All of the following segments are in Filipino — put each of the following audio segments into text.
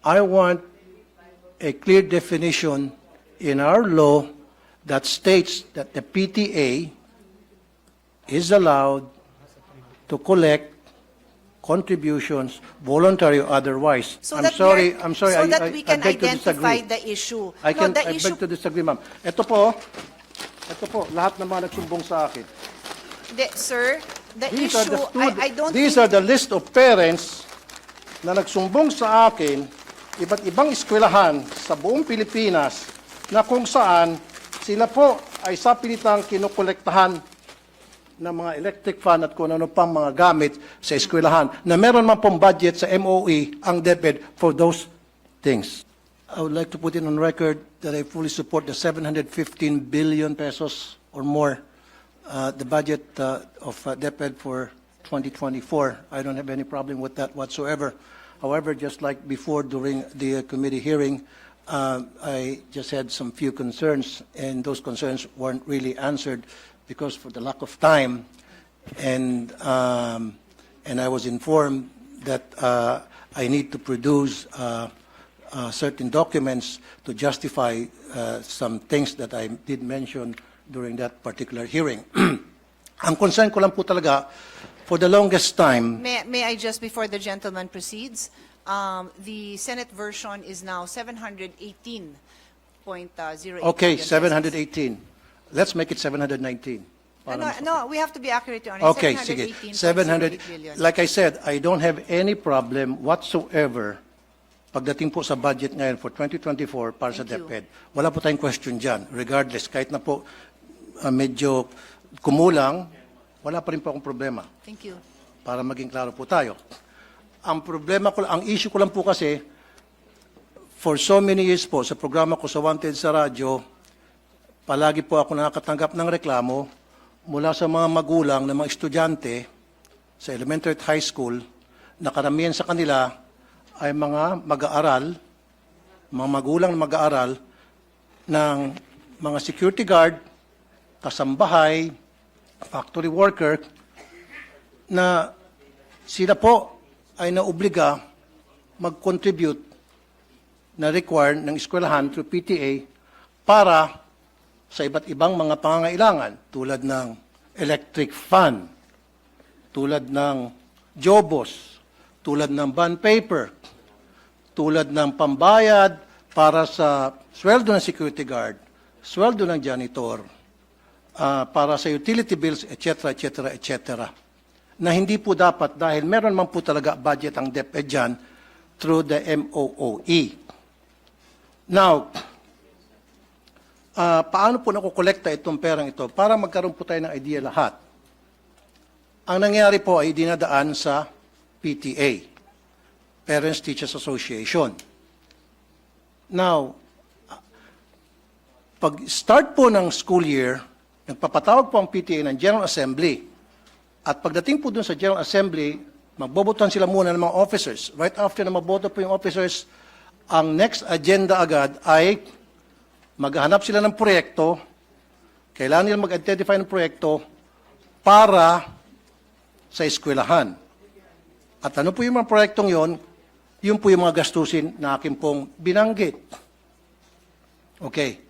I want a clear definition in our law that states that the PTA is allowed to collect contributions, voluntary or otherwise. So that we can beg to identify disagree. the issue. I the issue, beg to disagree, ma'am. Ito po, lahat ng mga nagsumbong sa akin. sir, the These are issue, the students, I don't these think, are the list of parents na nagsumbong sa akin, iba't ibang eskwelahan sa buong Pilipinas na kung saan sila po ay sa pilitang kinukolektahan ng mga electric fan at kung ano pang mga gamit sa eskwelahan na meron man pong budget sa MOE ang DepEd for those things. I would like to put it on record that I fully support the 715 billion pesos or more, the budget of DepEd for 2024. I don't have any problem with that whatsoever. However, just like before during the committee hearing, I just had some few concerns, and those concerns weren't really answered because for the lack of time, and I was informed that I need to produce certain documents to justify some things that I did mention during that particular hearing. Ang concern ko lang po talaga, for the longest time... may I just, before the gentleman proceeds, the Senate version is now 718.08 Okay, billion 718. Let's make it 719. No, we have to be accurate on it. Okay, sige. 700. Billion. Like I said, I don't have any problem whatsoever pagdating po sa budget ngayon for 2024 para sa Thank you. DepEd. Wala po tayong question dyan. Regardless, kahit na po medyo kumulang, wala pa rin po akong problema. Thank you. Para maging klaro po tayo. Ang problema ko, ang issue ko lang po kasi, for so many years po, sa programa ko sa Wanted sa radyo, palagi po ako nakakatanggap ng reklamo mula sa mga magulang ng mga estudyante sa elementary at high school na karamihan sa kanila ay mga mag-aaral, mga magulang na mag-aaral ng mga security guard, kasambahay, factory worker, na sila po ay naobliga mag-contribute na required ng eskwelahan through PTA para sa iba't ibang mga pangangailangan tulad ng electric fan, tulad ng jobos, tulad ng bond paper, tulad ng pambayad para sa sweldo ng security guard, sweldo ng janitor, para sa utility bills, etc., etc., etc., na hindi po dapat dahil meron man po talaga budget ang DepEd dyan through the MOOE. Now, paano po nakukolekta itong perang ito? Para magkaroon po tayo ng idea lahat. Ang nangyari po ay dinadaan sa PTA, Parents Teachers Association. Now, pag start po ng school year, nagpapatawag po ang PTA ng General Assembly. At pagdating po dun sa General Assembly, magbobotohan sila muna ng mga officers. Right after na maboto po yung officers, ang next agenda agad ay maghahanap sila ng proyekto, kailangan nila mag-identify ng proyekto para sa eskwelahan. At ano po yung mga proyektong yon? Yun po yung mga gastusin na akin pong binanggit. Okay.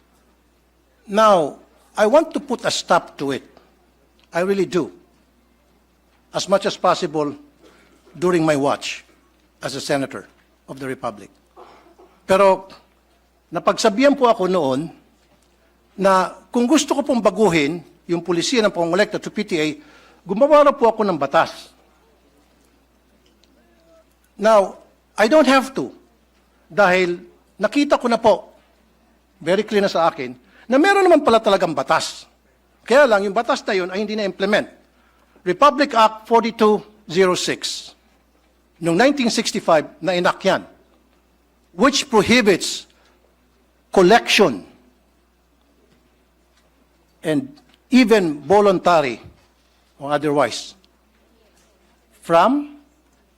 Now, I want to put a stop to it. I really do. As much as possible during my watch as a senator of the Republic. Pero, napagsabihan po ako noon na kung gusto ko pong baguhin yung pulisiya ng pangongolekta to PTA, gumawa po ako ng batas. Now, I don't have to dahil nakita ko na po, very clear na sa akin, na meron naman pala talagang batas. Kaya lang, yung batas na yun ay hindi na-implement. Republic Act 4206 noong 1965 na enact yan, which prohibits collection and even voluntary or otherwise from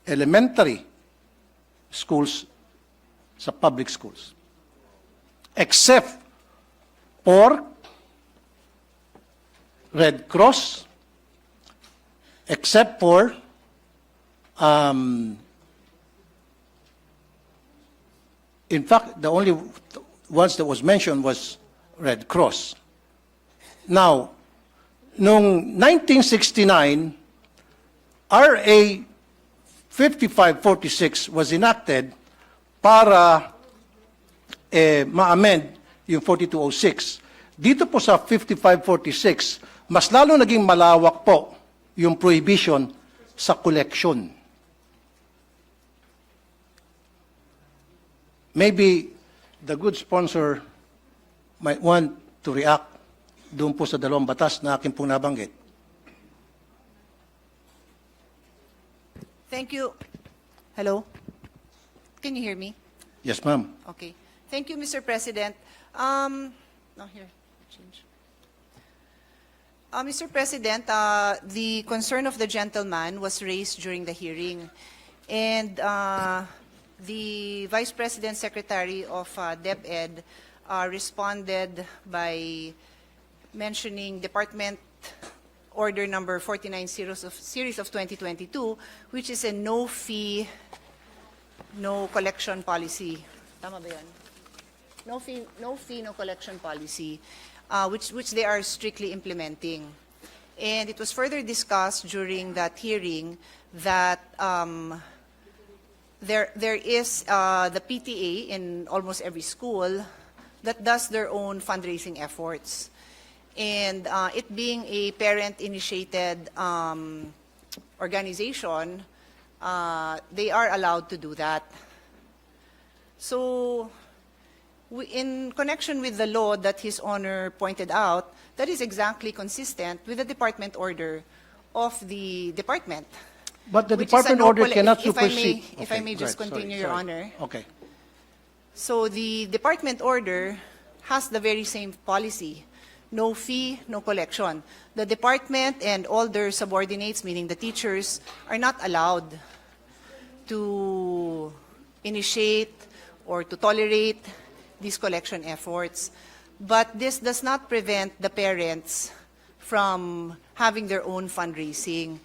elementary schools sa public schools except for Red Cross, except for In fact, the only ones that was mentioned was Red Cross. Now, noong 1969, RA 5546 was enacted para ma-amend yung 4206. Dito po sa 5546, mas lalo naging malawak po yung prohibition sa collection. Maybe the good sponsor might want to react doon po sa dalawang batas na akin pong nabanggit. Thank you. Hello? Can you hear me? Yes, ma'am. Okay. Thank you, Mr. President. No, here. Change. Mr. President, the concern of the gentleman was raised during the hearing. And the Vice President Secretary of DepEd responded by mentioning Department Order number 49 series of 2022, which is a no-fee, no collection policy. Tama ba yan? No fee, no collection policy, which they are strictly implementing. And it was further discussed during that hearing that there is the PTA in almost every school that does their own fundraising efforts. And it being a parent-initiated organization, they are allowed to do that. So, in connection with the law that His Honor pointed out, that is exactly consistent with the department order of the department. But the which is a department no order colle- cannot if I may- supersede. if I may just right, continue, sorry, Your sorry. Honor. Okay. So the department order has the very same policy. No fee, no collection. The department and all their subordinates, meaning the teachers, are not allowed to initiate or to tolerate these collection efforts. But this does not prevent the parents from having their own fundraising.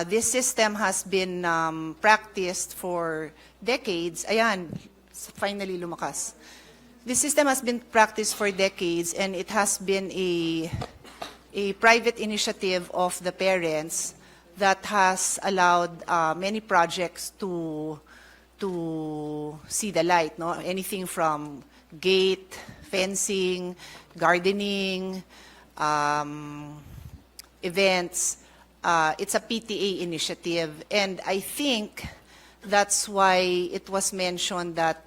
This system has been practiced for decades. Ayan, finally lumakas. This system has been practiced for decades, and it has been a private initiative of the parents that has allowed many projects to see the light. No? Anything from gate, fencing, gardening, events. It's a PTA initiative, and I think that's why it was mentioned that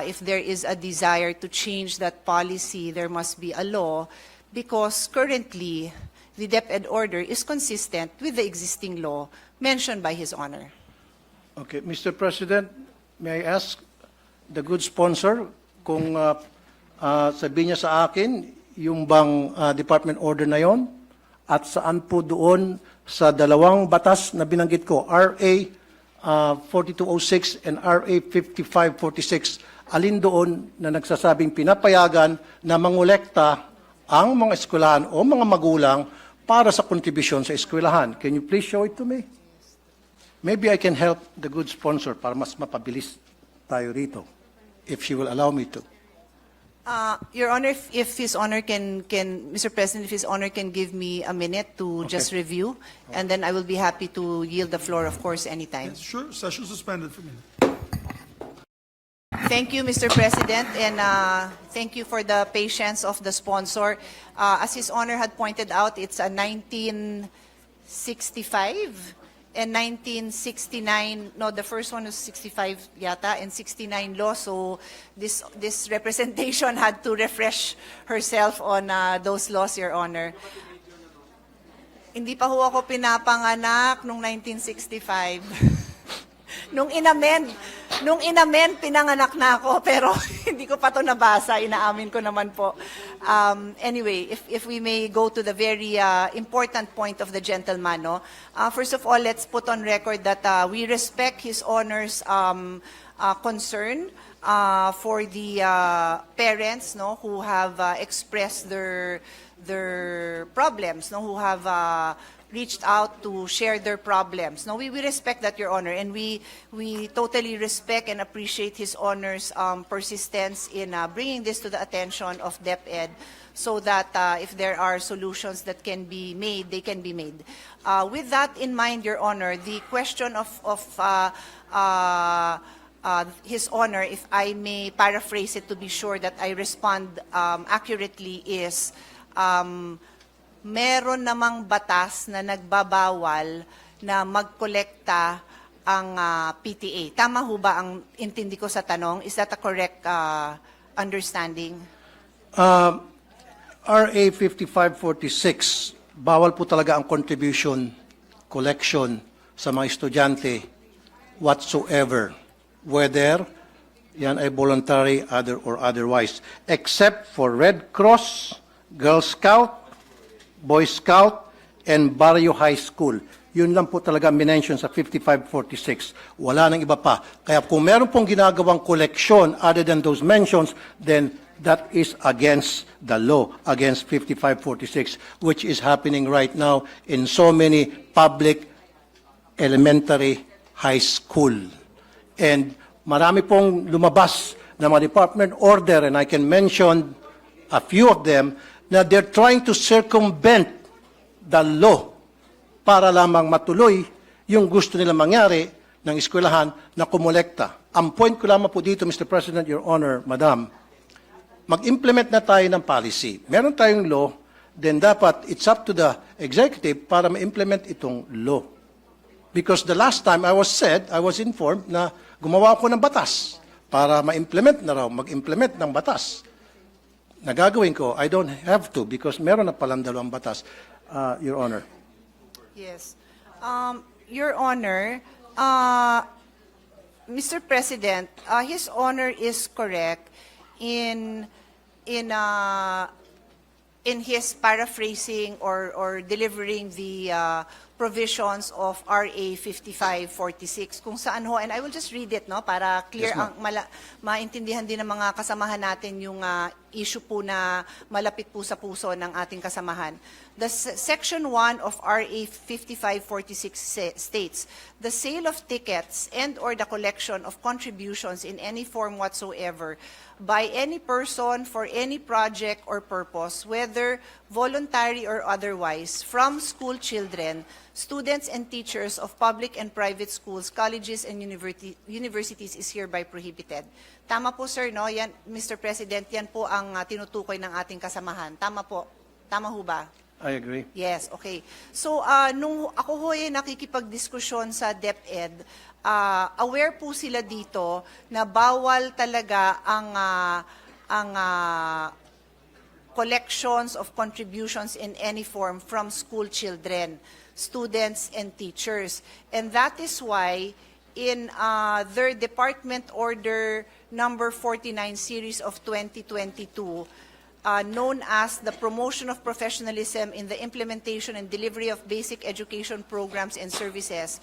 if there is a desire to change that policy, there must be a law, because currently the DepEd order is consistent with the existing law mentioned by His Honor. Okay, Mr. President, may I ask the good sponsor kung sabihin niya sa akin yung bang department order na yon at saan po doon sa dalawang batas na binanggit ko, RA 4206 and RA 5546, alin doon na nagsasabing pinapayagan na mangolekta ang mga eskwelahan o mga magulang para sa kontribusyon sa eskwelahan. Can you please show it to me? Maybe I can help the good sponsor para mas mapabilis tayo rito, if she will allow me to. Your Honor, if His Honor can, Mr. President, if His Honor can give me a minute to just review, and then I will be happy to yield the floor, of course, anytime. Yes, sure. Session suspended for a minute. Thank you, Mr. President, and thank you for the patience of the sponsor. As His Honor had pointed out, it's a 1965 and 1969, no, the first one was 65 yata, and 69 law, so this representation had to refresh herself on those laws, Your Honor. Hindi pa ho ako pinapanganak nung 1965. Nung inamend, pinanganak na ako, pero hindi ko pa to nabasa, inaamin ko naman po. Anyway, if we may go to the very important point of the gentleman, no? First of all, let's put on record that we respect His Honor's concern for the parents, no, who have expressed their problems, no, who have reached out to share their problems. No, we respect that, Your Honor, and we totally respect and appreciate His Honor's persistence in bringing this to the attention of DepEd, so that if there are solutions that can be made, they can be made. With that in mind, Your Honor, the question of His Honor, if I may paraphrase it to be sure that I respond accurately, is meron namang batas na nagbabawal na magkolekta ang PTA. Tama ho ba ang intindi ko sa tanong? Is that a correct understanding? RA 5546, bawal po talaga ang contribution, collection sa mga estudyante whatsoever, whether yan ay voluntary or otherwise, except for Red Cross, Girl Scout, Boy Scout, and Barrio High School. Yun lang po talaga minention sa 5546. Wala nang iba pa. Kaya kung meron pong ginagawang collection other than those mentions, then that is against the law, against 5546, which is happening right now in so many public elementary high school. And marami pong lumabas na mga department order, and I can mention a few of them, na they're trying to circumvent the law para lamang matuloy yung gusto nila mangyari ng eskwelahan na kumolekta. Ang point ko lamang po dito, Mr. President, Your Honor, Madam, mag-implement na tayo ng policy. Meron tayong law, then dapat it's up to the executive para ma-implement itong law. Because the last time I was informed na gumawa ako ng batas para ma-implement na raw, mag-implement ng batas. Nagagawin ko, I don't have to because meron na palang dalawang batas, Your Honor. Yes. Your Honor, Mr. President, His Honor is correct in his paraphrasing or delivering the provisions of RA 5546 kung saan ho, and I will just read it, no, para clear, Yes, maintindihan din ng mga kasamahan natin yung issue po na malapit po sa puso ng ating kasamahan. The Section 1 of RA 5546 states, the sale of tickets and or the collection of contributions in any form whatsoever by any person for any project or purpose, whether voluntary or otherwise, from school children, students and teachers of public and private schools, colleges, and universities is hereby prohibited. Tama po, sir, no? Yan, Mr. President, yan po ang tinutukoy ng ating kasamahan. Tama po. Tama ho ba? I agree. Yes, okay. So, nung ako ho ay nakikipagdiskusyon sa DepEd, aware po sila dito na bawal talaga ang collections of contributions in any form from school children, students, and teachers. And that is why in their Department Order number 49 series of 2022, known as the Promotion of Professionalism in the Implementation and Delivery of Basic Education Programs and Services,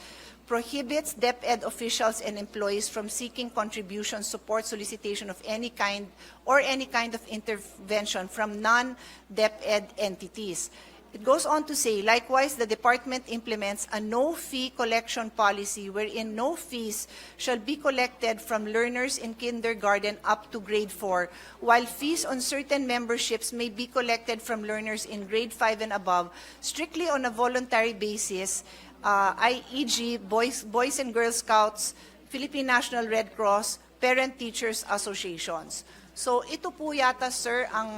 prohibits DepEd officials and employees from seeking contribution, support, solicitation of any kind or any kind of intervention from non-DepEd entities. It goes on to say, likewise, the department implements a no-fee collection policy wherein no fees shall be collected from learners in kindergarten up to grade 4, while fees on certain memberships may be collected from learners in grade 5 and above, strictly on a voluntary basis, i.e.g. Boys and Girl Scouts, Philippine National Red Cross, Parent-Teachers Associations. So ito po yata, sir, ang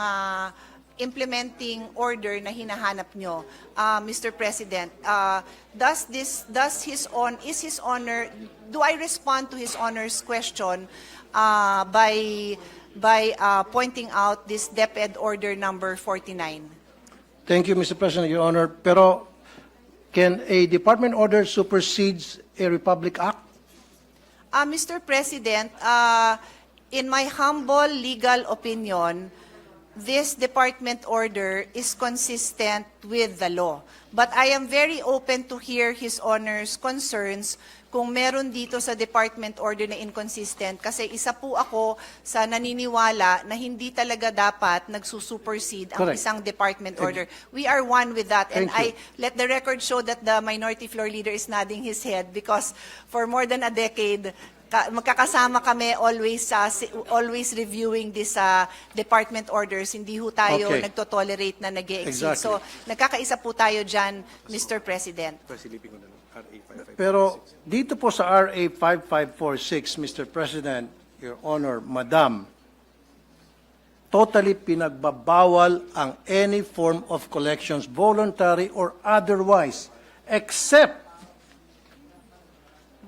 implementing order na hinahanap nyo, Mr. President. Is His Honor, do I respond to His Honor's question by pointing out this DepEd order number 49? Thank you, Mr. President, Your Honor. Pero can a department order supersedes a Republic Act? Mr. President, in my humble legal opinion, this department order is consistent with the law. But I am very open to hear His Honor's concerns kung meron dito sa department order na inconsistent, kasi isa po ako sa naniniwala na hindi talaga dapat nagsusupersede ang Correct. isang department order. We are one with that, and Thank you. let the record show that the minority floor leader is nodding his head because for more than a decade, magkakasama kami always reviewing this department orders. Hindi ho tayo Okay. nagtotolerate na nag-e-exceed. Exactly. So, nagkakaisa po tayo dyan, Mr. President. Pero dito po sa RA 5546, Mr. President, Your Honor, Madam, totally pinagbabawal ang any form of collections, voluntary or otherwise, except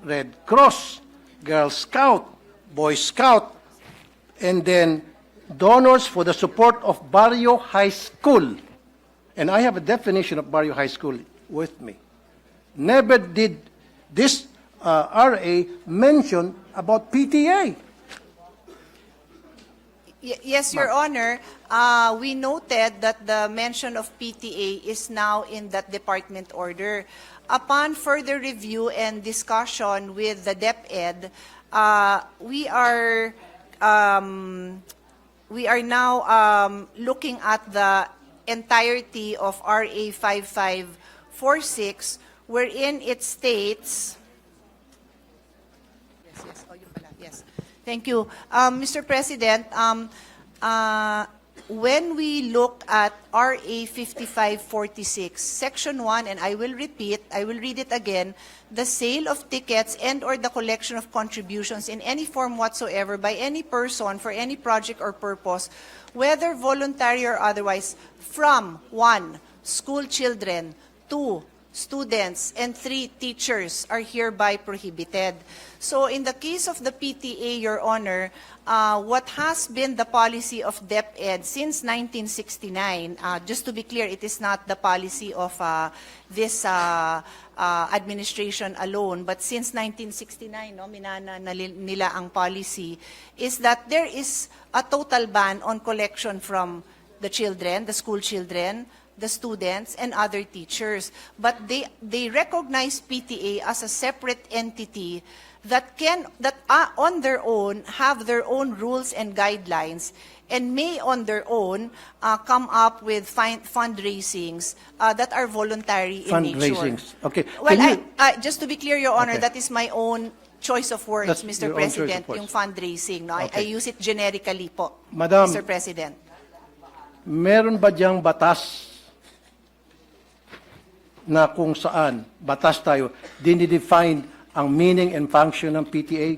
Red Cross, Girl Scout, Boy Scout, and then donors for the support of Barrio High School. And I have a definition of Barrio High School with me. Never did this RA mention about PTA. Yes, Your Honor. We noted that the mention of PTA is now in that department order. Upon further review and discussion with the DepEd, we are now looking at the entirety of RA 5546, wherein it states. Yes. Oh, yun pala. Yes. Thank you. Mr. President, when we look at RA 5546, Section 1, and I will read it again, the sale of tickets and/or the collection of contributions in any form whatsoever by any person for any project or purpose, whether voluntary or otherwise, from 1, school children, 2, students, and 3, teachers are hereby prohibited. So in the case of the PTA, Your Honor, what has been the policy of DepEd since 1969, just to be clear, it is not the policy of this administration alone, but since 1969, no, minana nila ang policy, is that there is a total ban on collection from the children, the school children, the students, and other teachers. But they recognize PTA as a separate entity that on their own have their own rules and guidelines, and may on their own come up with fundraisings that are voluntary in nature. Fundraisings. Okay. Well, Can you- just to be clear, Your Honor, Okay. that is my own choice of words, That's Mr. your own choice of President, words. yung fundraising. No? I Okay. use it generically po, Madam, Mr. President. meron ba diyang batas na kung saan, batas tayo, dinidefine ang meaning and function ng PTA?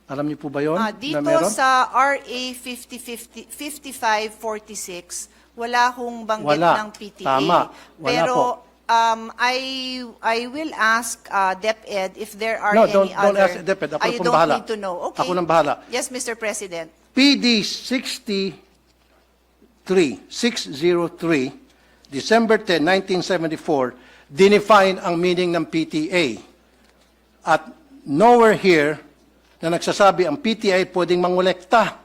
Alam niyo po ba yun? Dito na meron? sa RA 5546, wala hong banggit Wala. ng PTA. Tama. Wala Pero po. I will ask DepEd if there are No, any don't other. ask DepEd. Ako You pong don't bahala. need to know. Okay. Ako nang bahala. Yes, Mr. President. PD 603, December 10, 1974, dinefine ang meaning ng PTA. At nowhere here na nagsasabi ang PTA pwedeng mangolekta.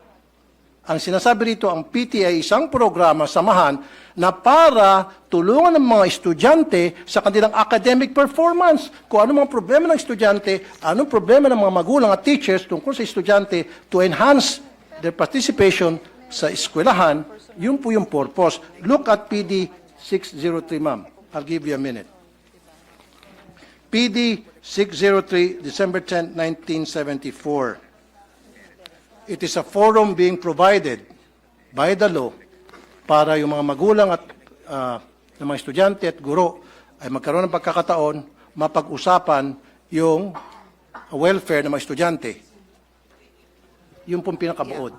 Ang sinasabi rito, ang PTA isang programa, samahan, na para tulungan ng mga estudyante sa kanilang academic performance. Kung ano mga problema ng estudyante, anong problema ng mga magulang at teachers tungkol sa estudyante to enhance their participation sa eskwelahan, yun po yung purpose. Look at PD 603, ma'am. I'll give you a minute. PD 603, December 10, 1974. It is a forum being provided by the law para yung mga magulang at ng mga estudyante at guro ay magkaroon ng pagkakataon mapag-usapan yung welfare ng mga estudyante. Yun pong pinakabuod.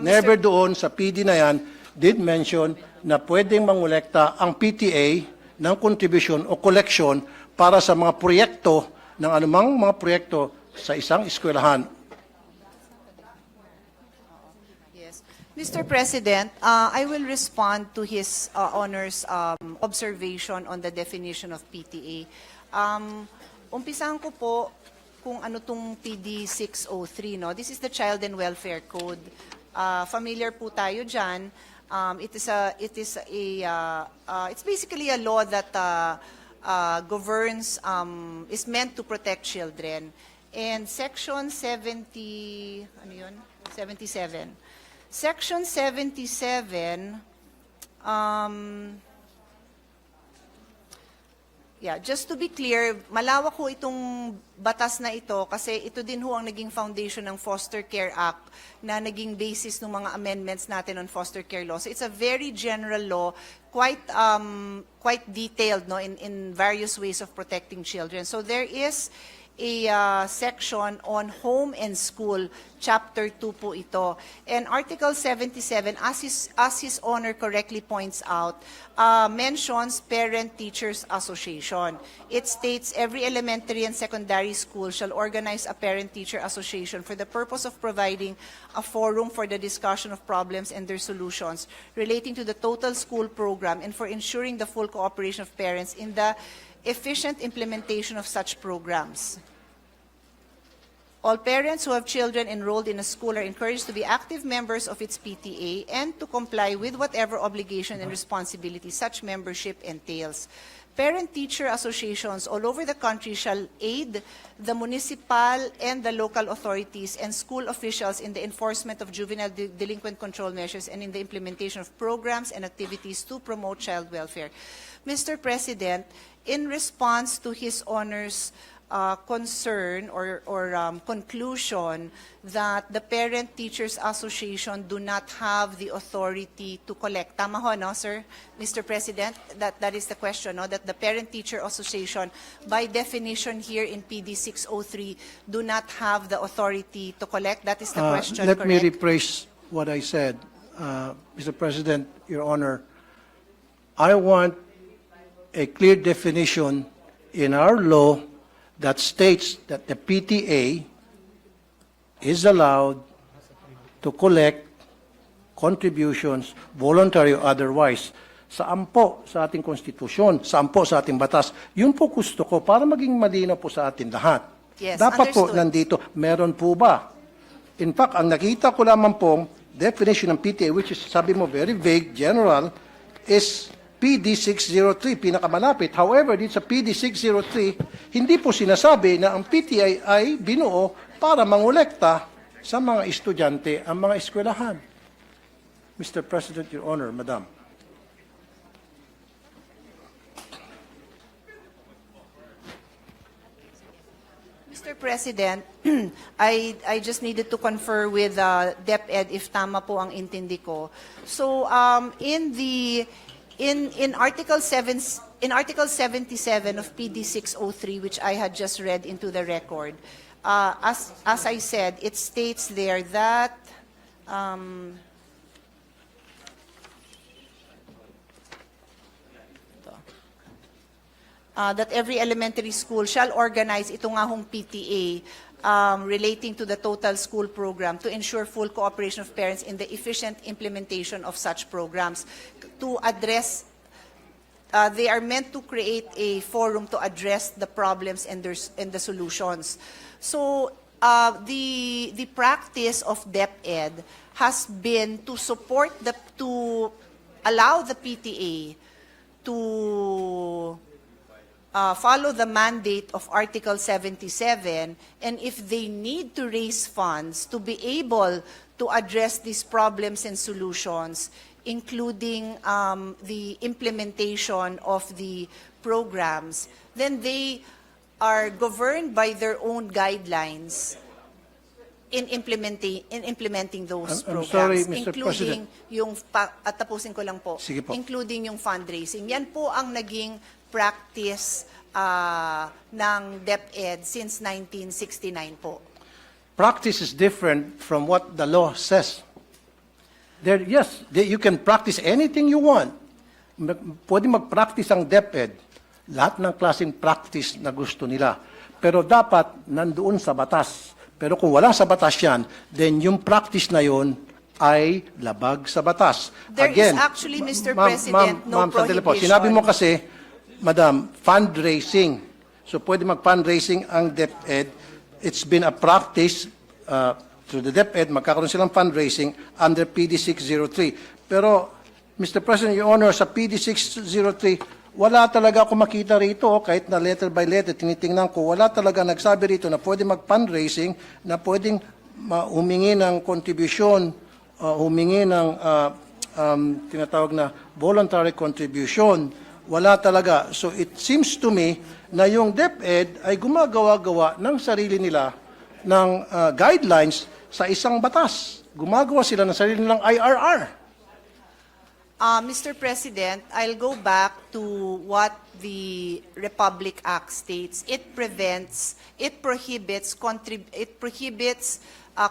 Never doon sa PD na yan did mention na pwedeng mangolekta ang PTA ng contribution o collection para sa mga proyekto ng anumang mga proyekto sa isang eskwelahan. Yes. Mr. President, I will respond to his Honor's observation on the definition of PTA. Umpisahan ko po kung ano tong PD 603, no? This is the Child and Welfare Code. Familiar po tayo dyan. It's basically a law that governs, is meant to protect children. And Section 70, ano yun? 77. Section 77, just to be clear, malawak ho itong batas na ito kasi ito din ho ang naging foundation ng Foster Care Act na naging basis ng mga amendments natin on foster care law. So it's a very general law, quite detailed, no, in various ways of protecting children. So there is a section on home and school, Chapter 2 po ito. And Article 77, as His Honor correctly points out, mentions Parent-Teachers Association. It states every elementary and secondary school shall organize a Parent-Teacher Association for the purpose of providing a forum for the discussion of problems and their solutions relating to the total school program and for ensuring the full cooperation of parents in the efficient implementation of such programs. All parents who have children enrolled in a school are encouraged to be active members of its PTA and to comply with whatever obligation and responsibility such membership entails. Parent-teacher associations all over the country shall aid the municipal and the local authorities and school officials in the enforcement of juvenile delinquent control measures and in the implementation of programs and activities to promote child welfare. Mr. President, in response to His Honor's concern or conclusion that the Parent-Teachers Association do not have the authority to collect. Tama ho, no, sir? Mr. President, that is the question, no? That the Parent-Teacher Association, by definition here in PD 603, do not have the authority to collect. That is the question, Let correct? me rephrase what I said. Mr. President, Your Honor, I want a clear definition in our law that states that the PTA is allowed to collect contributions, voluntary or otherwise. Saan po sa ating konstitusyon, saan po sa ating batas. Yun po gusto ko para maging malinaw po sa atin lahat. Yes, Dapat po understood. nandito, meron po ba? In fact, ang nakita ko lamang po, definition ng PTA, which is, sabi mo, very vague, general, is PD 603, pinakamalapit. However, dito sa PD 603, hindi po sinasabi na ang PTA ay binuo para mangolekta sa mga estudyante ang mga eskwelahan. Mr. President, Your Honor, Madam. Mr. President, I just needed to confer with DepEd if tama po ang intindi ko. So in Article 77 of PD 603, which I had just read into the record, as I said, it states there that that every elementary school shall organize ito nga hong PTA relating to the total school program to ensure full cooperation of parents in the efficient implementation of such programs. To address, they are meant to create a forum to address the problems and the solutions. So the practice of DepEd has been to support to allow the PTA to follow the mandate of Article 77, and if they need to raise funds to be able to address these problems and solutions, including the implementation of the programs, then they are governed by their own guidelines in implementing those I'm programs, sorry, Mr. including yung at tapusin ko lang po, Sige po. including yung fundraising. Yan po ang naging practice ng DepEd since 1969 po. Practice is different from what the law says. You can practice anything you want. Pwede mag-practice ang DepEd. Lahat ng klaseng practice na gusto nila. Pero dapat nandoon sa batas. Pero kung wala sa batas yan, then yung practice na yun ay labag sa batas. There is actually, Mr. President, no sandali po. prohibition. Sinabi mo kasi, Madam, fundraising. So pwede mag-fundraising ang DepEd. It's been a practice through the DepEd, magkakaroon silang fundraising under PD 603. Pero, Mr. President, Your Honor, sa PD 603, wala talaga ako makita rito, kahit na letter by letter, tinitingnan ko, wala talaga nagsabi rito na pwede mag-fundraising, na pwedeng humingi ng contribution, humingi ng tinatawag na voluntary contribution. Wala talaga. So it seems to me na yung DepEd ay gumagawa-gawa ng sarili nila ng guidelines sa isang batas. Gumagawa sila ng sarili nilang IRR. Mr. President, I'll go back to what the Republic Act states. It prohibits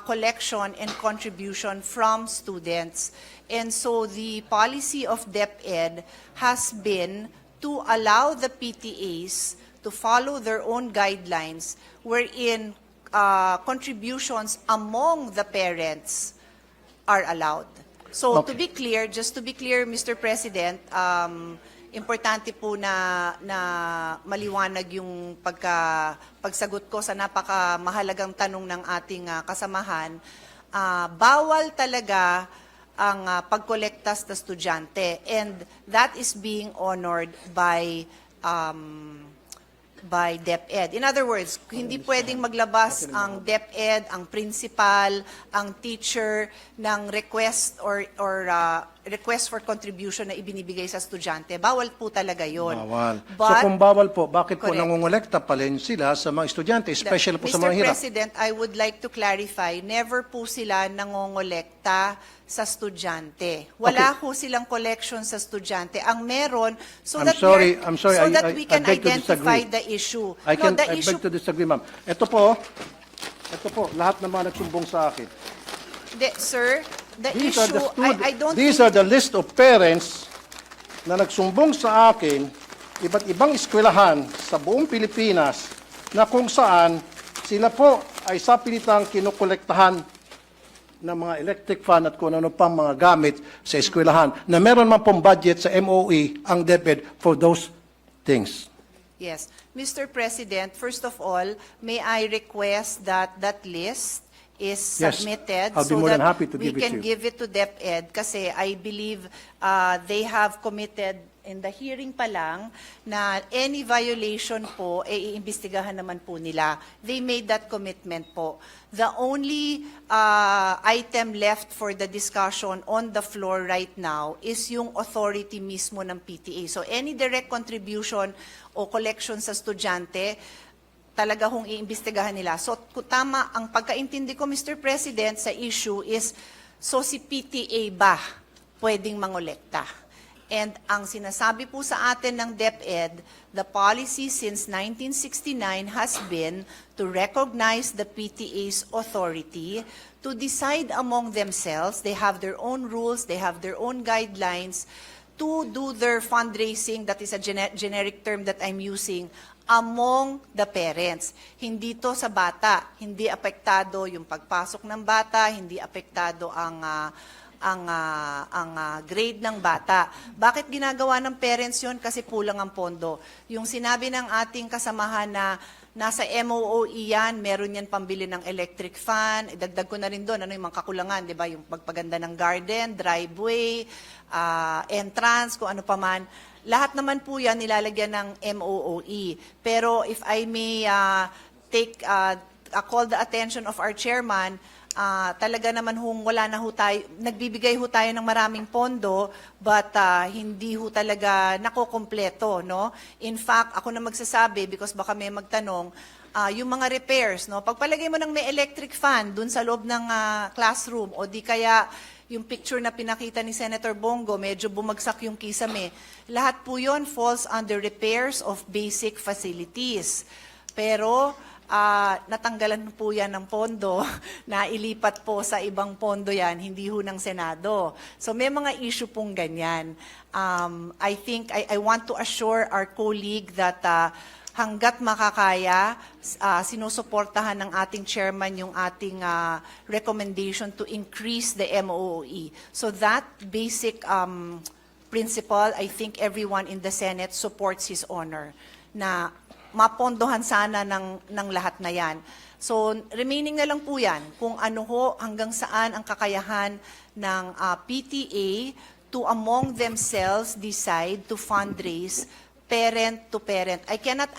collection and contribution from students. And so the policy of DepEd has been to allow the PTAs to follow their own guidelines wherein contributions among the parents are allowed. So Okay. to be clear, just to be clear, Mr. President, importante po na maliwanag yung pagsagot ko sa napakamahalagang tanong ng ating kasamahan. Bawal talaga ang pagkolekta sa estudyante, and that is being honored by DepEd. In other words, hindi pwedeng maglabas ang DepEd, ang principal, ang teacher ng request or request for contribution na ibinibigay sa estudyante. Bawal po talaga yon. Bawal. But, so kung bawal po, bakit po Correct. nangongolekta pa rin sila sa mga estudyante, especially po sa mga Mr. hirap? President, I would like to clarify, never po sila nangongolekta sa estudyante. Wala po silang collection sa estudyante. Ang meron, I'm sorry, we I can beg to identify disagree. the issue. I The beg issue, to disagree, ma'am. Ito po, lahat ng mga nagsumbong sa akin. sir, the These are issue, I don't these think are the list of parents na nagsumbong sa akin, iba't ibang eskwelahan sa buong Pilipinas, na kung saan sila po ay sapilitang kinukolektahan ng mga electric fan at kung ano pang mga gamit sa eskwelahan, na meron man pong budget sa MOE ang DepEd for those things. Yes. Mr. President, first of all, may I request that that list is Yes. submitted I'll be so more that than happy to we give it can to you. give it to DepEd kasi I believe they have committed in the hearing pa lang na any violation po, iimbestigahan naman po nila. They made that commitment po. The only item left for the discussion on the floor right now is yung authority mismo ng PTA. So any direct contribution o collection sa estudyante, talaga hong iimbestigahan nila. So tama, ang pagkaintindi ko, Mr. President, sa issue is, so si PTA ba pwedeng mangolekta? And ang sinasabi po sa atin ng DepEd, the policy since 1969 has been to recognize the PTA's authority to decide among themselves. They have their own rules, they have their own guidelines to do their fundraising, that is a generic term that I'm using, among the parents. Hindi to sa bata, hindi apektado yung pagpasok ng bata, hindi apektado ang grade ng bata. Bakit ginagawa ng parents yun? Kasi kulang ang pondo. Yung sinabi ng ating kasamahan na nasa MOOE yan, meron yan pambili ng electric fan, idagdag ko na rin doon, ano yung mga kakulangan, di ba? Yung pagpaganda ng garden, driveway, entrance, kung ano pa man. Lahat naman po yan nilalagyan ng MOOE. Pero if I may call the attention of our chairman, talaga naman wala na ho tayo, nagbibigay ho tayo ng maraming pondo, but hindi ho talaga nakokompleto, no? In fact, ako na magsasabi, because baka may magtanong, yung mga repairs, no? Pagpalagay mo ng may electric fan dun sa loob ng classroom, o di kaya yung picture na pinakita ni Senator Bongo, medyo bumagsak yung kisame, lahat po yun falls under repairs of basic facilities. Pero, natanggalan po yan ng pondo, na ilipat po sa ibang pondo yan, hindi ho ng Senado. So may mga issue pong ganyan. I think, I want to assure our colleague that hanggat makakaya, sinusuportahan ng ating chairman yung ating recommendation to increase the MOOE. So that basic principle, I think everyone in the Senate supports his honor, na mapondohan sana ng lahat na yan. So, remaining na lang po yan, kung ano ho, hanggang saan ang kakayahan ng PTA to among themselves decide to fundraise parent to parent. I cannot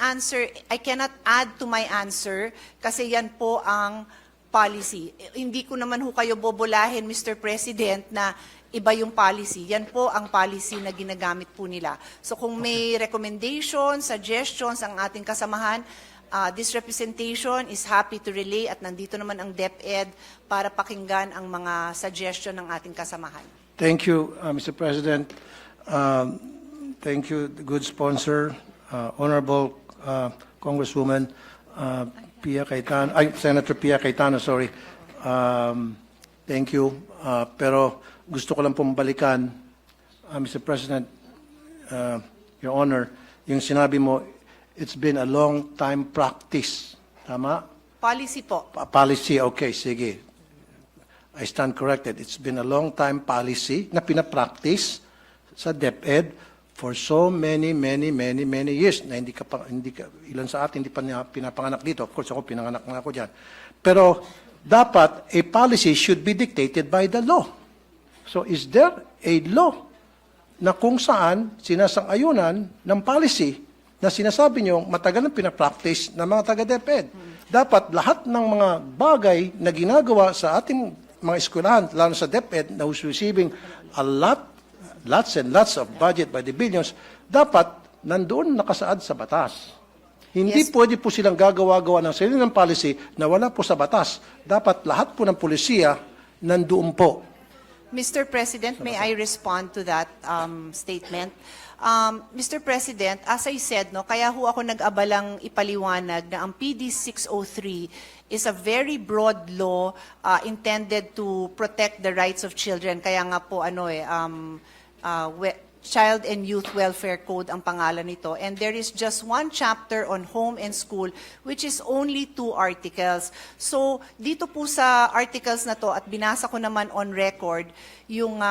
add to my answer kasi yan po ang policy. Hindi ko naman ho kayo bobolahin, Mr. President, na iba yung policy. Yan po ang policy na ginagamit po nila. So kung may recommendations, suggestions ang ating kasamahan, this representation is happy to relay at nandito naman ang DepEd para pakinggan ang mga suggestion ng ating kasamahan. Thank you, Mr. President. Thank you, good sponsor, Honorable Congresswoman Senator Pia Cayetano, sorry. Thank you. Pero gusto ko lang pong balikan, Mr. President, Your Honor, yung sinabi mo, it's been a long time practice. Tama? Policy po. Policy, okay, sige. I stand corrected. It's been a long time policy na pinapractice sa DepEd for so many years na ilan sa atin hindi pa pinapanganak dito. Of course, ako pinanganak na ako dyan. Pero dapat a policy should be dictated by the law. So is there a law na kung saan sinasang-ayunan ng policy na sinasabi nyo matagal na pinapractice ng mga taga-DepEd? Dapat lahat ng mga bagay na ginagawa sa ating mga eskwelahan, lalo sa DepEd, na who's receiving lots and lots of budget by the billions, dapat nandoon nakasaad sa batas. Hindi pwede po silang gagawa-gawa ng sarili ng policy na wala po sa batas. Dapat lahat po ng polisiya nandoon po. Mr. President, may I respond to that statement? Mr. President, as I said, no, kaya ho ako nag-abalang ipaliwanag na ang PD 603 is a very broad law intended to protect the rights of children. Kaya nga po Child and Youth Welfare Code ang pangalan nito. And there is just one chapter on home and school, which is only 2 articles. So, dito po sa articles na to, at binasa ko naman on record, yung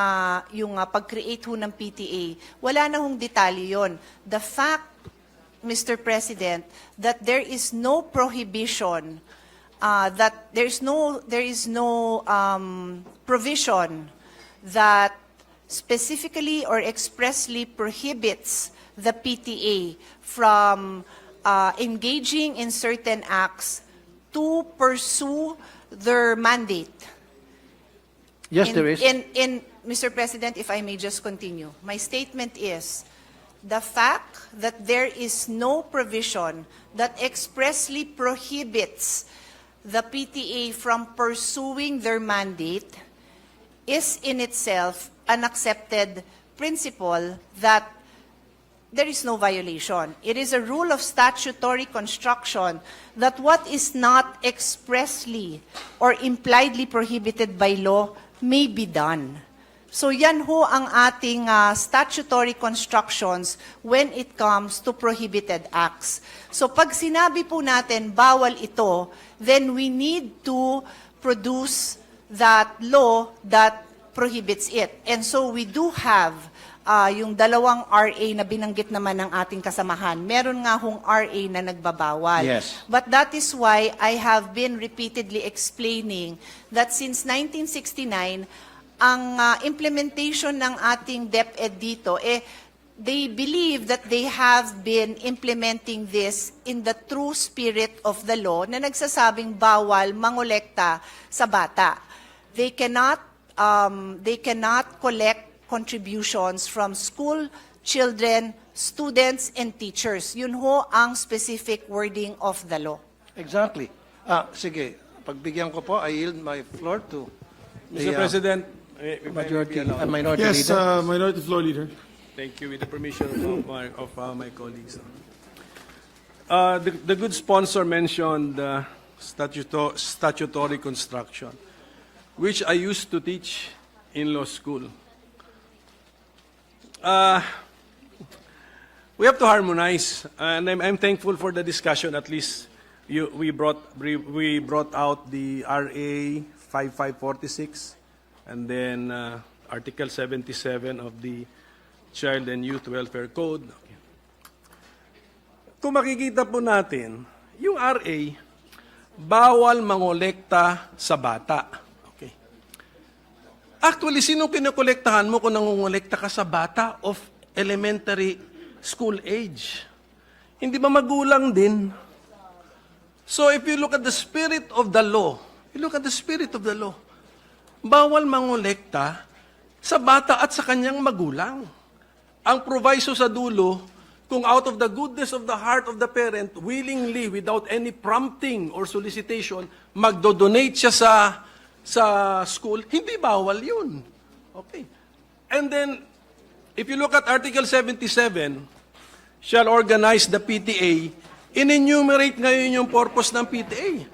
pag-create ho ng PTA, wala na hong detalye yon. The fact, Mr. President, that there is no prohibition, that there is no provision that specifically or expressly prohibits the PTA from engaging in certain acts to pursue their mandate. Yes, there is. Mr. President, if I may just continue. My statement is, the fact that there is no provision that expressly prohibits the PTA from pursuing their mandate is in itself an accepted principle that there is no violation. It is a rule of statutory construction that what is not expressly or impliedly prohibited by law may be done. So yan ho ang ating statutory constructions when it comes to prohibited acts. So pag sinabi po natin bawal ito, then we need to produce that law that prohibits it. And so we do have yung dalawang RA na binanggit naman ng ating kasamahan. Meron nga hong RA na nagbabawal. Yes. But that is why I have been repeatedly explaining that since 1969, ang implementation ng ating DepEd dito, they believe that they have been implementing this in the true spirit of the law na nagsasabing bawal mangolekta sa bata. They cannot collect contributions from school, children, students, and teachers. Yun ho ang specific wording of the law. Exactly. Sige, pagbigyan ko po, I yield my floor to Mr. President, minority Yes, leader. Minority Floor Leader. thank you with the permission of my colleagues. The good sponsor mentioned statutory construction, which I used to teach in law school. We have to harmonize, and I'm thankful for the discussion. At least we brought out the RA 5546, and then Article 77 of the Child and Youth Welfare Code. Kung makikita po natin, yung RA, bawal mangolekta sa bata. Okay. Actually, sino kinokolektahan mo kung nangongolekta ka sa bata of elementary school age. Hindi ba magulang din? So if you look at the spirit of the law, bawal mangolekta sa bata at sa kanyang magulang. Ang proviso sa dulo, kung out of the goodness of the heart of the parent, willingly, without any prompting or solicitation, magdodonate siya sa school, hindi bawal yun. Okay. And then, if you look at Article 77, shall organize the PTA, in-enumerate ngayon yung purpose ng PTA.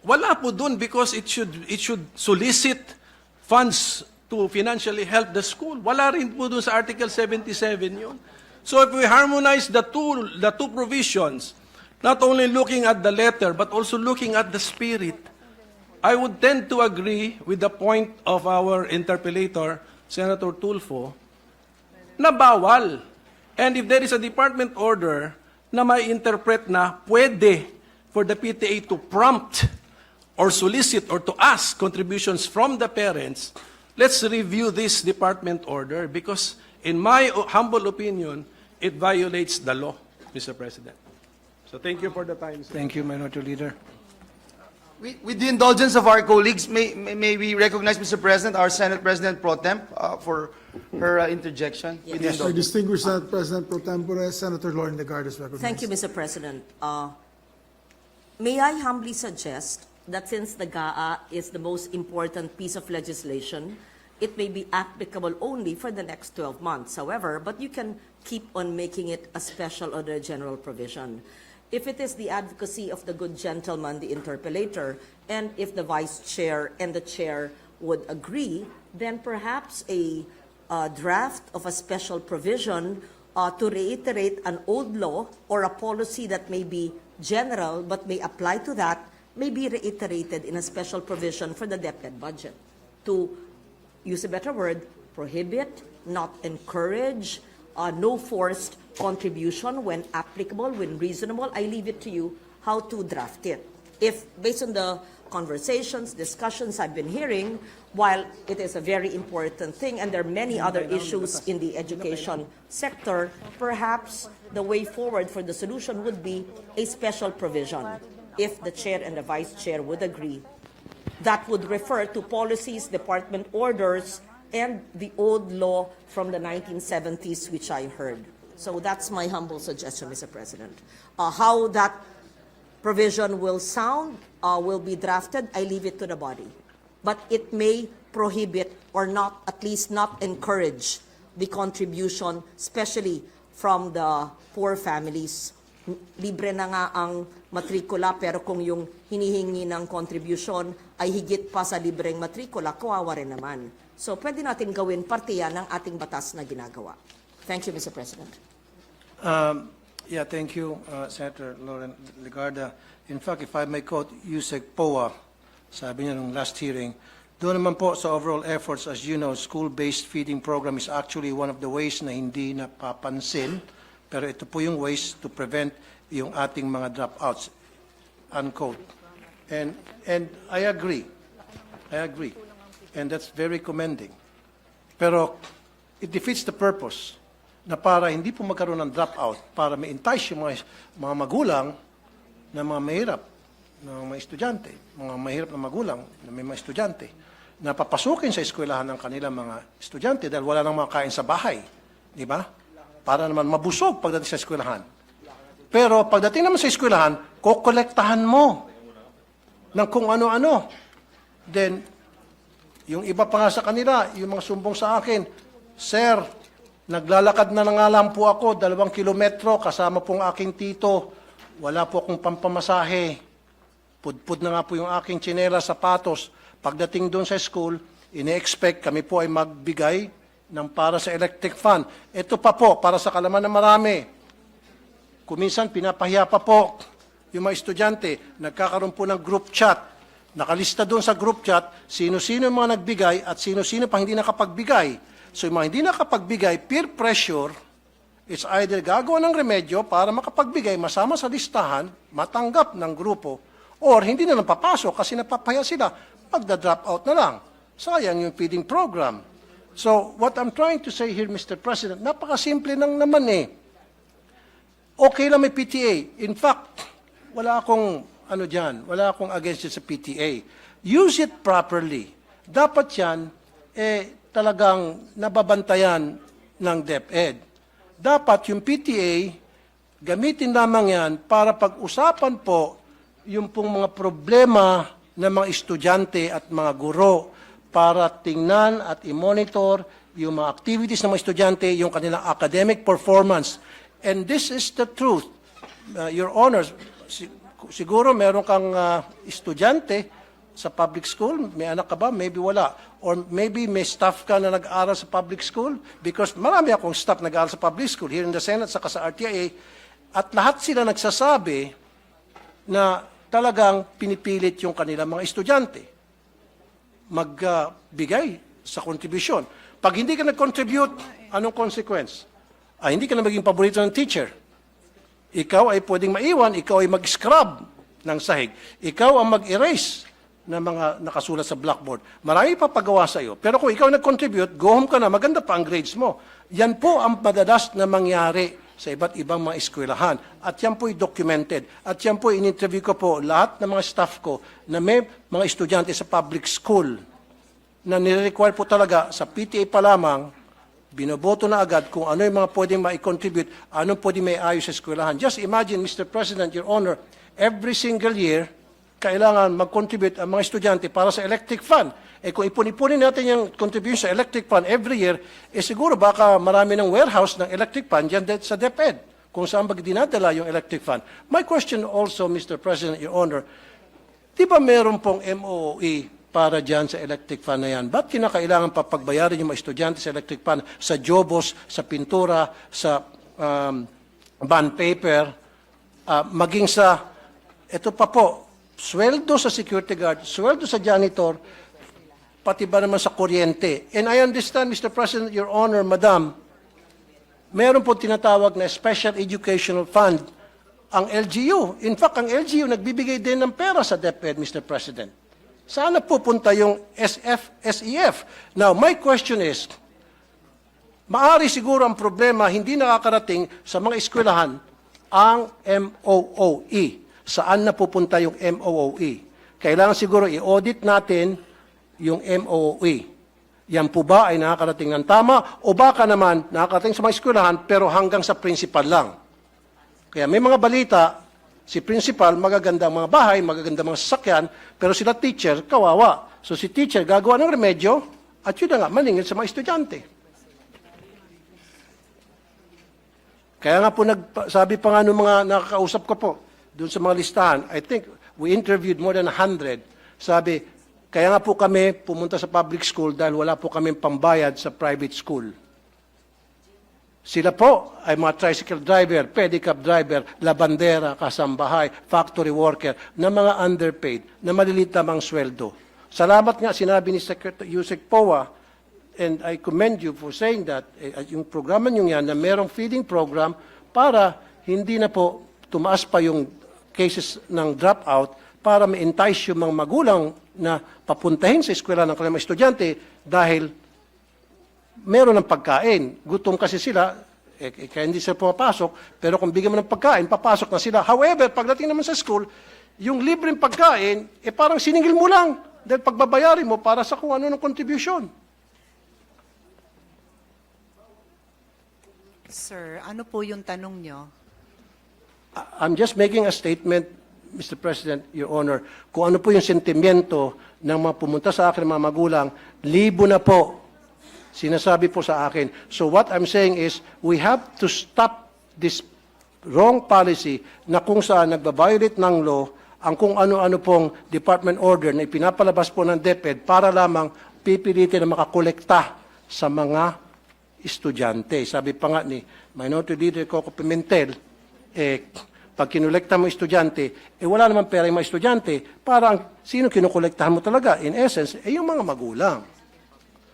Wala po dun because it should solicit funds to financially help the school. Wala rin po dun sa Article 77 yun. So if we harmonize the two provisions, not only looking at the letter but also looking at the spirit, I would tend to agree with the point of our interpellator, Senator TULFO, na bawal. And if there is a department order na may interpret na pwede for the PTA to prompt or solicit or to ask contributions from the parents, let's review this department order because in my humble opinion, it violates the law, Mr. President. So thank you for the time, sir. Thank you, Minority Leader. With the indulgence of our colleagues, may we recognize, Mr. President, our Senate President Pro Temp for her interjection? With the Our indulgence. distinguished Senate President Pro Tempore, Senator Lauren Legarda is recognized. Thank you, Mr. President. May I humbly suggest that since the GAA is the most important piece of legislation, it may be applicable only for the next 12 months. However, but you can keep on making it a special or a general provision. If it is the advocacy of the good gentleman, the interpellator, and if the vice chair and the chair would agree, then perhaps a draft of a special provision to reiterate an old law or a policy that may be general but may apply to that may be reiterated in a special provision for the DepEd budget to use a better word, prohibit, not encourage, no forced contribution when applicable, when reasonable. I leave it to you how to draft it. If, based on the conversations, discussions I've been hearing, while it is a very important thing and there are many other issues in the education sector, perhaps the way forward for the solution would be a special provision, if the chair and the vice chair would agree. That would refer to policies, department orders, and the old law from the 1970s, which I heard. So that's my humble suggestion, Mr. President. How that provision will sound, will be drafted, I leave it to the body. But it may prohibit or not, at least not encourage the contribution, especially from the poor families. Libre na nga ang matrikula, pero kung yung hinihingi ng contribution ay higit pa sa libreng matrikula, kawawa rin naman. So pwede natin gawin parte yan ng ating batas na ginagawa. Thank you, Mr. President. Yeah, thank you, Senator Lauren Legarda. In fact, if I may quote Yusek Poa, sabi niya nung last hearing, doon naman po sa overall efforts, as you know, school-based feeding program is actually one of the ways na hindi napapansin, pero ito po yung ways to prevent yung ating mga dropouts, unquote. And I agree. And that's very commending. Pero it defeats the purpose na para hindi po magkaroon ng dropout, para ma-entice yung mga magulang na mga mahirap, na mga estudyante, mga mahirap na magulang na may mga estudyante, na papasukin sa eskwelahan ng kanilang mga estudyante dahil wala nang makain sa bahay. Di ba? Para naman mabusog pagdating sa eskwelahan. Pero pagdating naman sa eskwelahan, kokolektahan mo ng kung ano-ano. Then, yung iba pa nga sa kanila, yung mga sumbong sa akin, Sir, naglalakad na nga lang po ako, 2 kilometro, kasama pong aking tito. Wala po akong pampamasahe. Pudpud na nga po yung aking tsinela, sapatos. Pagdating doon sa school, ine-expect kami po ay magbigay ng para sa electric fan. Ito pa po, para sa kalaman ng marami. Kuminsan, pinapahiya pa po yung mga estudyante. Nagkakaroon po ng group chat. Nakalista doon sa group chat, sino-sino yung mga nagbigay at sino-sino pa hindi nakapagbigay. So yung mga hindi nakapagbigay, peer pressure, it's either gagawa ng remedyo para makapagbigay, masama sa listahan, matanggap ng grupo, or hindi na lang papasok kasi napapahiya sila, magda-drop out na lang. Sayang yung feeding program. So what I'm trying to say here, Mr. President, napakasimple lang naman eh. Okay lang may PTA. In fact, wala akong wala akong against it sa PTA. Use it properly. Dapat yan, talagang nababantayan ng DepEd. Dapat yung PTA, gamitin lamang yan para pag-usapan po yung pong mga problema ng mga estudyante at mga guro para tingnan at i-monitor yung mga activities ng mga estudyante, yung kanilang academic performance. And this is the truth. Your Honors, siguro meron kang estudyante sa public school, may anak ka ba? Maybe wala. Or maybe may staff ka na nag-aaral sa public school because marami akong staff nag-aaral sa public school here in the Senate saka sa RTIA at lahat sila nagsasabi na talagang pinipilit yung kanilang mga estudyante magbigay sa kontribusyon. Pag hindi ka nag-contribute, anong consequence? Hindi ka na maging paborito ng teacher. Ikaw ay pwedeng maiwan, ikaw ay mag-scrub ng sahig. Ikaw ang mag-erase ng mga nakasulat sa blackboard. Marami pa pagawa sa iyo. Pero kung ikaw nag-contribute, go home ka na, maganda pa ang grades mo. Yan po ang madalas na mangyari sa iba't ibang mga eskwelahan. At yan po ay documented. At yan po in-interview ko po lahat ng mga staff ko na may mga estudyante sa public school na nire-require po talaga sa PTA pa lamang, binoboto na agad kung ano yung mga pwedeng ma-contribute, anong pwedeng may ayos sa eskwelahan. Just imagine, Mr. President, Your Honor, every single year, kailangan mag-contribute ang mga estudyante para sa electric fund. Kung ipon-ipunin natin yung contribution sa electric fund every year, siguro baka marami ng warehouse ng electric fund dyan sa DepEd, kung saan dinadala yung electric fund. My question also, Mr. President, Your Honor, di ba meron pong MOE para dyan sa electric fund na yan? Ba't kinakailangan pa pagbayarin yung mga estudyante sa electric fund, sa jobos, sa pintura, sa bond paper, maging sa, ito pa po, sweldo sa security guard, sweldo sa janitor, pati ba naman sa kuryente. And I understand, Mr. President, Your Honor, Madam, meron po tinatawag na Special Educational Fund ang LGU. In fact, ang LGU nagbibigay din ng pera sa DepEd, Mr. President. Sana pupunta yung SEF. Now, my question is, maari siguro ang problema hindi nakakarating sa mga eskwelahan ang MOOE. Saan na pupunta yung MOOE? Kailangan siguro i-audit natin yung MOOE. Yan po ba ay nakakarating ng tama o baka naman nakakarating sa mga eskwelahan pero hanggang sa principal lang? Kaya may mga balita, si principal, magagandang mga bahay, magagandang mga sasakyan, pero sila teacher, kawawa. So si teacher gagawa ng remedyo at yun na nga, maningil sa mga estudyante. Kaya nga po, sabi pa nga ng mga nakakausap ko po, doon sa mga listahan, I think we interviewed more than 100. Sabi, kaya nga po kami pumunta sa public school dahil wala po kami pambayad sa private school. Sila po ay mga tricycle driver, pedicab driver, labandera, kasambahay, factory worker, na mga underpaid, na maliliit lamang sweldo. Salamat nga, sinabi ni Secretary Yusek Powa, and I commend you for saying that, yung programa nyo yan, na merong feeding program para hindi na po tumaas pa yung cases ng dropout para ma-entice yung mga magulang na papuntahin sa eskwela ng kanilang estudyante dahil meron ng pagkain. Gutom kasi sila, kaya hindi sila pumapasok, pero kung bigyan mo ng pagkain, papasok na sila. However, pagdating naman sa school, yung libreng pagkain, parang siningil mo lang dahil pagbabayarin mo para sa kung ano ng contribution. Sir, ano po yung tanong nyo? I'm just making a statement, Mr. President, Your Honor, kung ano po yung sentimiento ng mga pumunta sa akin, mga magulang, libo na po, sinasabi po sa akin. So what I'm saying is, we have to stop this wrong policy na kung saan nagbabiolate ng law ang kung ano-ano pong department order na ipinapalabas po ng DepEd para lamang pipilitin na makakolekta sa mga estudyante. Sabi pa nga ni Minority Leader Coco Pimentel, pag kinolekta mo estudyante, wala naman pera yung mga estudyante, parang sino kinukolektahan mo talaga? In essence, yung mga magulang.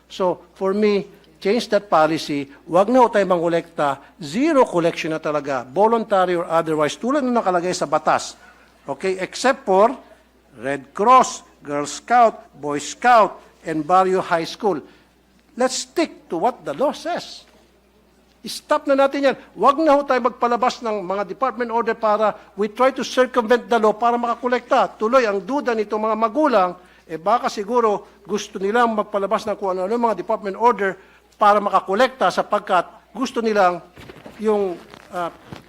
So, for me, change that policy, wag na ho tayo mangolekta, zero collection na talaga, voluntary or otherwise, tulad na nakalagay sa batas. Okay, except for Red Cross, Girl Scout, Boy Scout, and Barrio High School. Let's stick to what the law says. Stop na natin yan. Huwag na ho tayo magpalabas ng mga department order para we try to circumvent the law para makakolekta. Tuloy, ang duda nitong mga magulang, baka siguro gusto nilang magpalabas ng kung ano mga department order para makakolekta sapagkat gusto nilang yung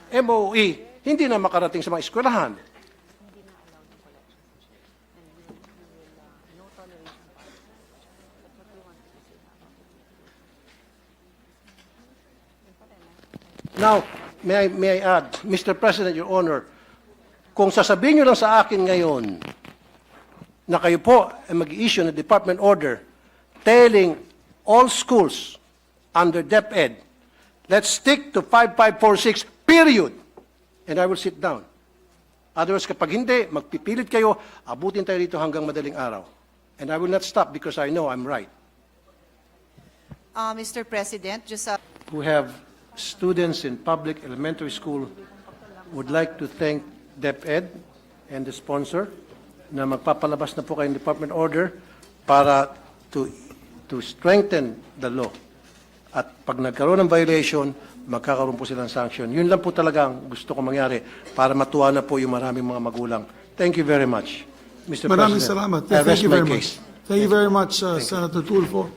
MOE hindi na makarating sa mga eskwelahan. Now, may I add, Mr. President, Your Honor, kung sasabihin nyo lang sa akin ngayon na kayo po ay mag-issue ng department order telling all schools under DepEd, let's stick to 5546, period. And I will sit down. Otherwise, kapag hindi, magpipilit kayo, abutin tayo dito hanggang madaling araw. And I will not stop because I know I'm right. Mr. President, just Who have students in public elementary school would like to thank DepEd and the sponsor na magpapalabas na po kayong department order para to strengthen the law. At pag nagkaroon ng violation, magkakaroon po silang sanction. Yun lang po talagang gusto ko mangyari para matuwa na po yung maraming mga magulang. Thank you very much, Mr. Maraming President. salamat. I rest Thank you my very case. much. Thank you very much, Senator Tulfo.